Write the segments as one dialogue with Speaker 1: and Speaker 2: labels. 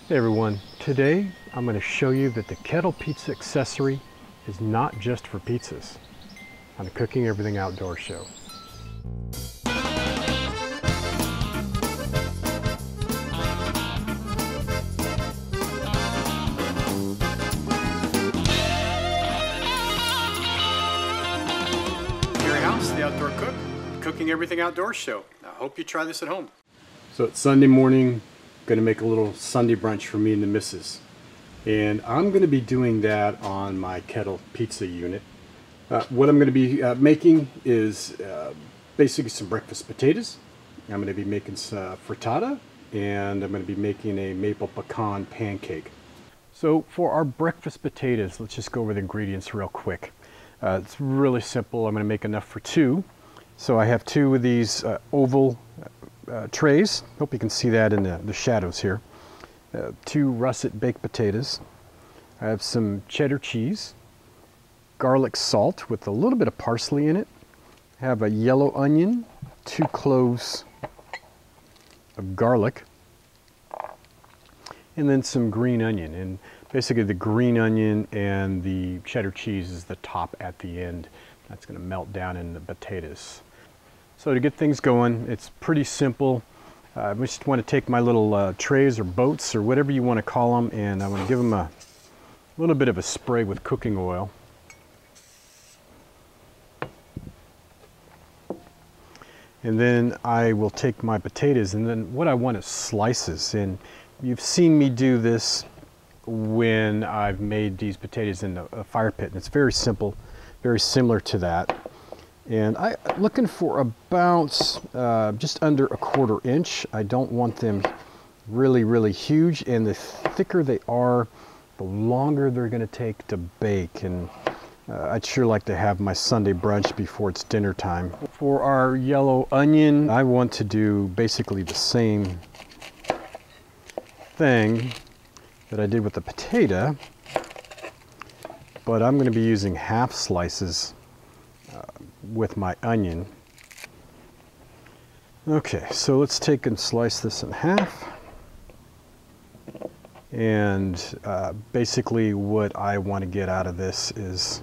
Speaker 1: Hey everyone, today I'm going to show you that the Kettle Pizza Accessory is not just for pizzas on the Cooking Everything Outdoors show. Gary House, the Outdoor Cook, Cooking Everything Outdoors show. I hope you try this at home. So it's Sunday morning. Going to make a little Sunday brunch for me and the missus, and I'm going to be doing that on my Kettle Pizza unit. What I'm going to be making is basically some breakfast potatoes. I'm going to be making some frittata, and I'm going to be making a maple pecan pancake. So for our breakfast potatoes, let's just go over the ingredients real quick. It's really simple. I'm going to make enough for two. So I have two of these oval trays. Hope you can see that in the shadows here. Two russet baked potatoes. I have some cheddar cheese, garlic salt with a little bit of parsley in it. I have a yellow onion, 2 cloves of garlic, and then some green onion. And basically the green onion and the cheddar cheese is the top at the end. That's going to melt down in the potatoes. So to get things going, it's pretty simple. I just want to take my little trays or boats or whatever you want to call them, and I want to give them a little bit of a spray with cooking oil. And then I will take my potatoes, and then what I want is slices. And you've seen me do this when I've made these potatoes in a fire pit, and it's very simple, very similar to that. And I'm looking for about just under 1/4 inch. I don't want them really huge, and the thicker they are, the longer they're going to take to bake. And I'd sure like to have my Sunday brunch before it's dinner time. For our yellow onion, I want to do basically the same thing that I did with the potato, but I'm going to be using half slices with my onion. Okay, so let's take and slice this in half. And basically what I want to get out of this is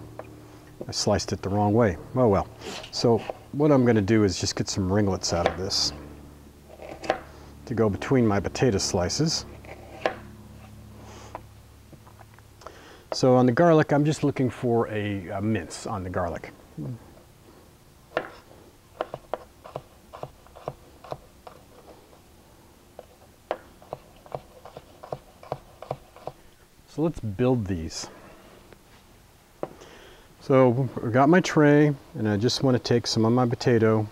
Speaker 1: I sliced it the wrong way. Oh well. So what I'm going to do is just get some ringlets out of this to go between my potato slices. So on the garlic, I'm just looking for a mince on the garlic. So let's build these. So I got my tray, and I just want to take some of my potato, I'm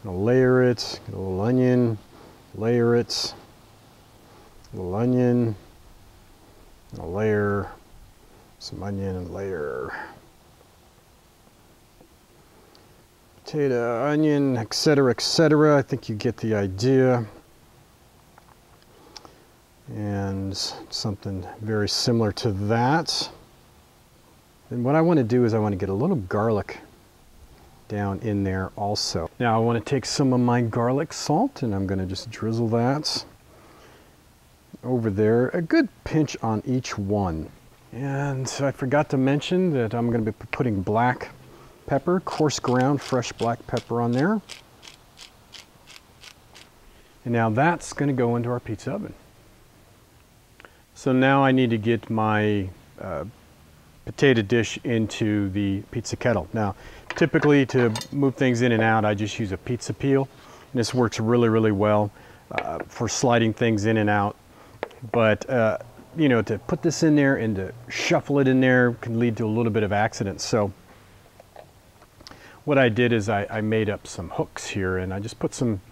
Speaker 1: gonna layer it, get a little onion, layer it, a little onion, and a layer, some onion and layer, potato, onion, etc., etc. I think you get the idea. And something very similar to that. And what I want to do is I want to get a little garlic down in there also. Now I want to take some of my garlic salt, and I'm going to just drizzle that over there, a good pinch on each one. And I forgot to mention that I'm going to be putting black pepper, coarse ground fresh black pepper on there. And now that's going to go into our pizza oven. So now I need to get my potato dish into the pizza kettle. Now, typically to move things in and out, I just use a pizza peel. And this works really well for sliding things in and out. But, you know, to put this in there and to shuffle it in there can lead to a little bit of accidents. So what I did is I made up some hooks here, and I just put some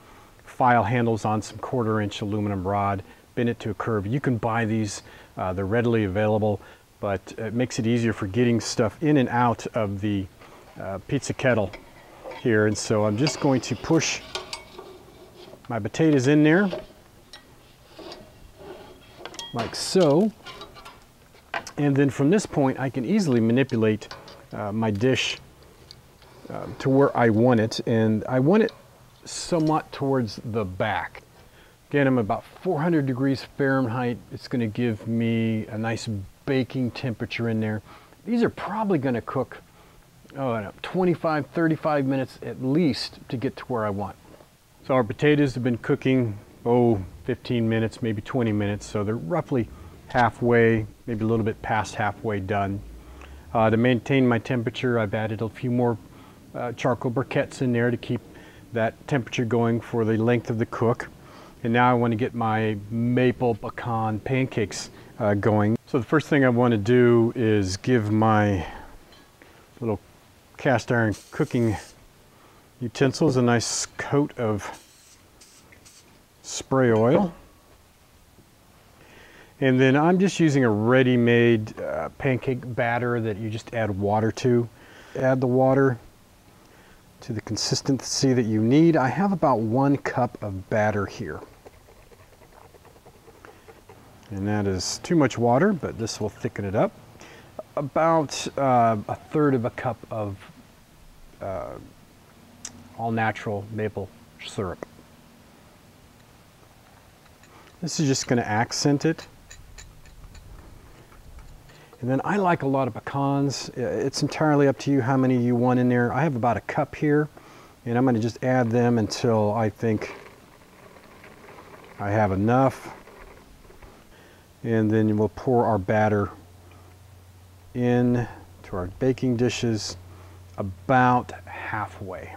Speaker 1: file handles on some 1/4 inch aluminum rod, bend it to a curve. You can buy these, they're readily available, but it makes it easier for getting stuff in and out of the pizza kettle here. And so I'm just going to push my potatoes in there, like so. And then from this point, I can easily manipulate my dish to where I want it. And I want it somewhat towards the back. Again, I'm about 400 degrees Fahrenheit. It's going to give me a nice baking temperature in there. These are probably going to cook, oh, I don't know, 25, 35 minutes at least to get to where I want. So our potatoes have been cooking, 15 minutes, maybe 20 minutes. So they're roughly halfway, maybe a little bit past halfway done. To maintain my temperature, I've added a few more charcoal briquettes in there to keep that temperature going for the length of the cook. And now I want to get my maple pecan pancakes going. So the first thing I want to do is give my little cast iron cooking utensils a nice coat of spray oil. And then I'm just using a ready-made pancake batter that you just add water to. Add the water to the consistency that you need. I have about 1 cup of batter here. And that is too much water, but this will thicken it up. About 1/3 cup of all-natural maple syrup. This is just going to accent it. And then I like a lot of pecans. It's entirely up to you how many you want in there. I have about 1 cup here, and I'm going to just add them until I think I have enough. And then we'll pour our batter in to our baking dishes about halfway.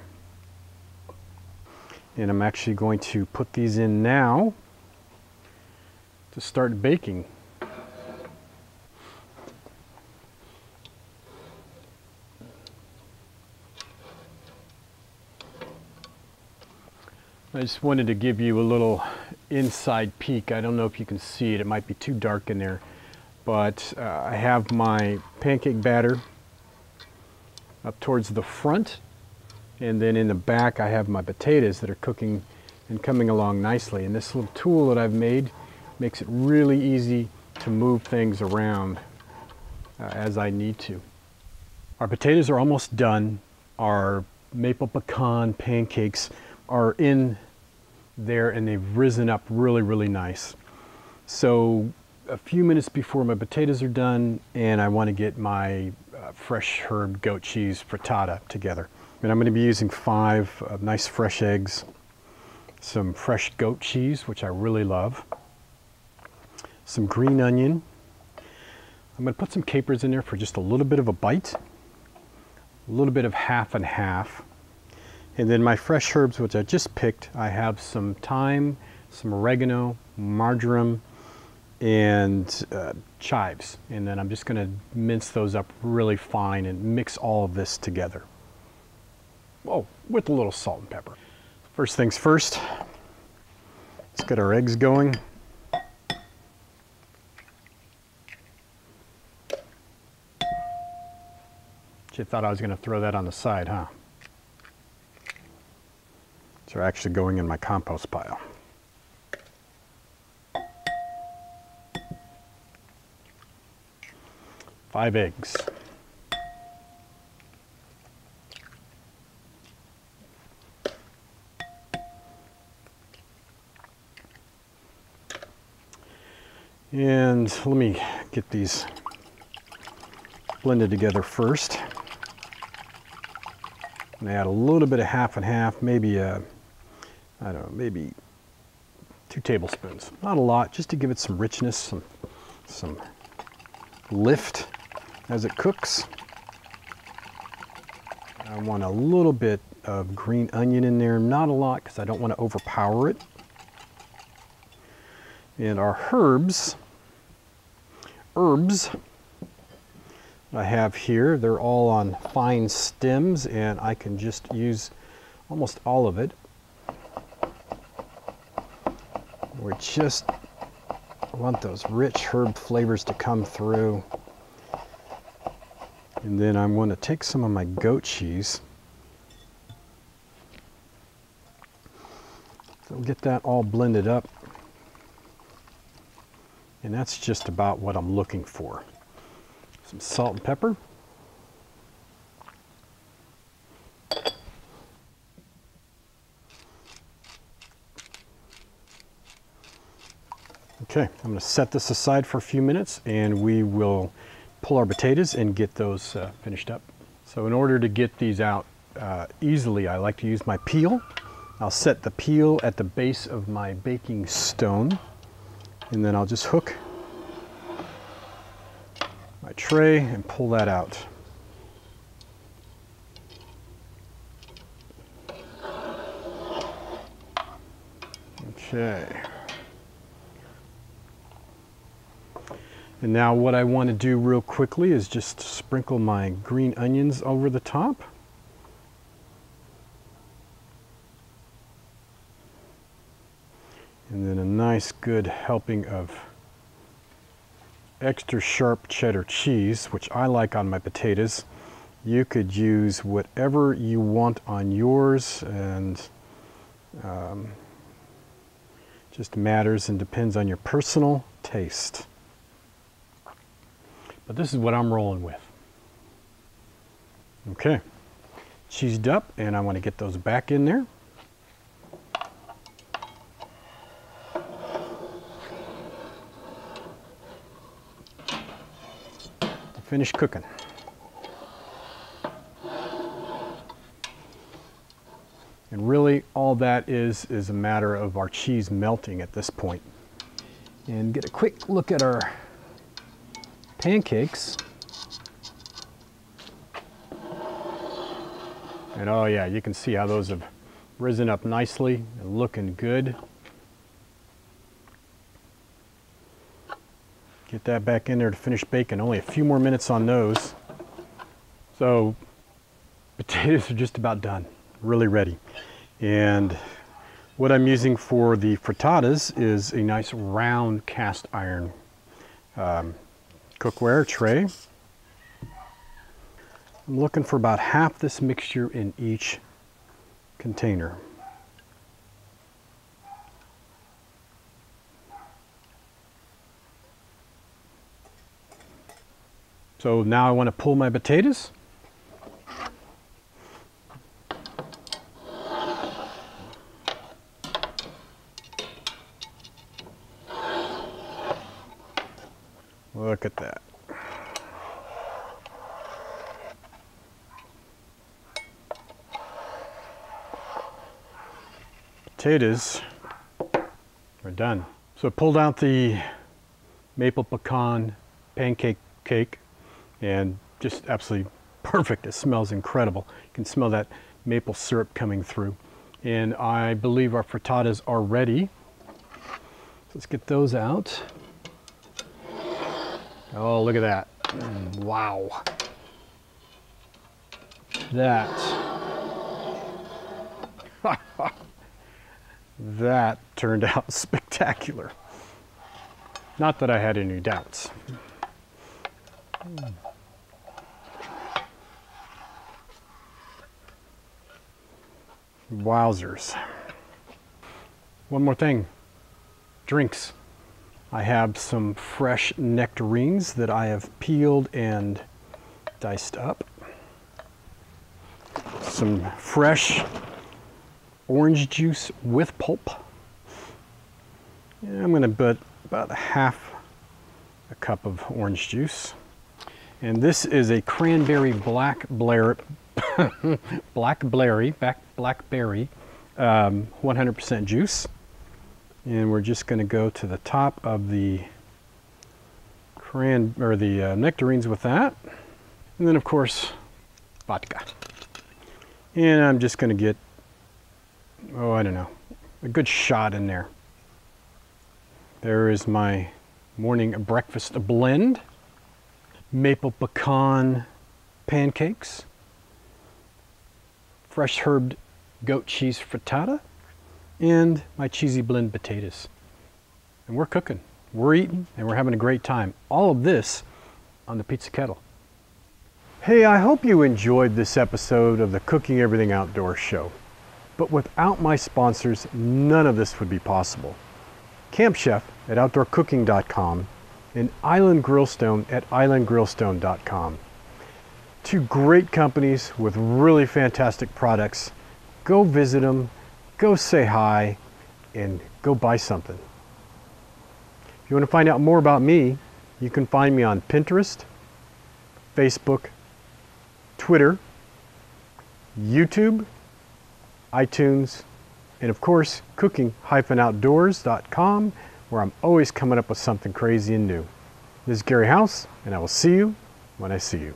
Speaker 1: And I'm actually going to put these in now to start baking. I just wanted to give you a little inside peek. I don't know if you can see it. It might be too dark in there. But I have my pancake batter up towards the front. And then in the back I have my potatoes that are cooking and coming along nicely. And this little tool that I've made makes it really easy to move things around as I need to. Our potatoes are almost done. Our maple pecan pancakes are in there and they've risen up really, really nice. So a few minutes before my potatoes are done, and I want to get my fresh herb goat cheese frittata together. And I'm going to be using 5 nice fresh eggs, some fresh goat cheese, which I really love, some green onion. I'm going to put some capers in there for just a little bit of a bite, a little bit of half and half. And then my fresh herbs, which I just picked, I have some thyme, some oregano, marjoram, and chives. And then I'm just going to mince those up really fine and mix all of this together. Oh, with a little salt and pepper. First things first, let's get our eggs going. You thought I was going to throw that on the side, huh? They're actually going in my compost pile. Five eggs. And let me get these blended together first. And add a little bit of half and half, maybe I don't know, maybe 2 tablespoons. Not a lot, just to give it some richness, some lift as it cooks. I want a little bit of green onion in there, not a lot because I don't want to overpower it. And our herbs I have here, they're all on fine stems, and I can just use almost all of it. We just want those rich herb flavors to come through. And then I'm going to take some of my goat cheese. So get that all blended up. And that's just about what I'm looking for. Some salt and pepper. Okay, I'm going to set this aside for a few minutes and we will pull our potatoes and get those finished up. So in order to get these out easily, I like to use my peel. I'll set the peel at the base of my baking stone, and then I'll just hook my tray and pull that out. Okay. And now what I want to do real quickly is just sprinkle my green onions over the top. And then a nice good helping of extra sharp cheddar cheese, which I like on my potatoes. You could use whatever you want on yours, and just matters and depends on your personal taste. But this is what I'm rolling with. Okay, cheesed up, and I want to get those back in there. Finish cooking. And really all that is a matter of our cheese melting at this point. And get a quick look at our pancakes. And oh yeah, you can see how those have risen up nicely and looking good. Get that back in there to finish baking. Only a few more minutes on those. So potatoes are just about done, really ready. And what I'm using for the frittatas is a nice round cast iron cookware tray. I'm looking for about half this mixture in each container. So now I want to pull my potatoes. Look at that. Potatoes are done. So I pulled out the maple pecan pancake cake, and just absolutely perfect. It smells incredible. You can smell that maple syrup coming through. And I believe our frittatas are ready. So let's get those out. Oh, look at that. Wow. That. That turned out spectacular. Not that I had any doubts. Wowzers. One more thing. Drinks. I have some fresh nectarines that I have peeled and diced up. Some fresh orange juice with pulp. And I'm going to put about half a cup of orange juice. And this is a cranberry blackberry 100% juice. And we're just going to go to the top of the nectarines with that. And then of course, vodka. And I'm just going to get, oh, I don't know, a good shot in there. There is my morning breakfast blend. Maple pecan pancakes, fresh herbed goat cheese frittata, and my cheesy blend potatoes. And we're cooking, we're eating, and we're having a great time. All of this on the Pizza Kettle. Hey, I hope you enjoyed this episode of the Cooking Everything Outdoors show. But without my sponsors, none of this would be possible. Camp Chef at OutdoorCooking.com and Island Grillstone at IslandGrillstone.com. Two great companies with really fantastic products. Go visit them, go say hi, and go buy something. If you want to find out more about me, you can find me on Pinterest, Facebook, Twitter, YouTube, iTunes, and of course, cooking-outdoors.com, where I'm always coming up with something crazy and new. This is Gary House, and I will see you when I see you.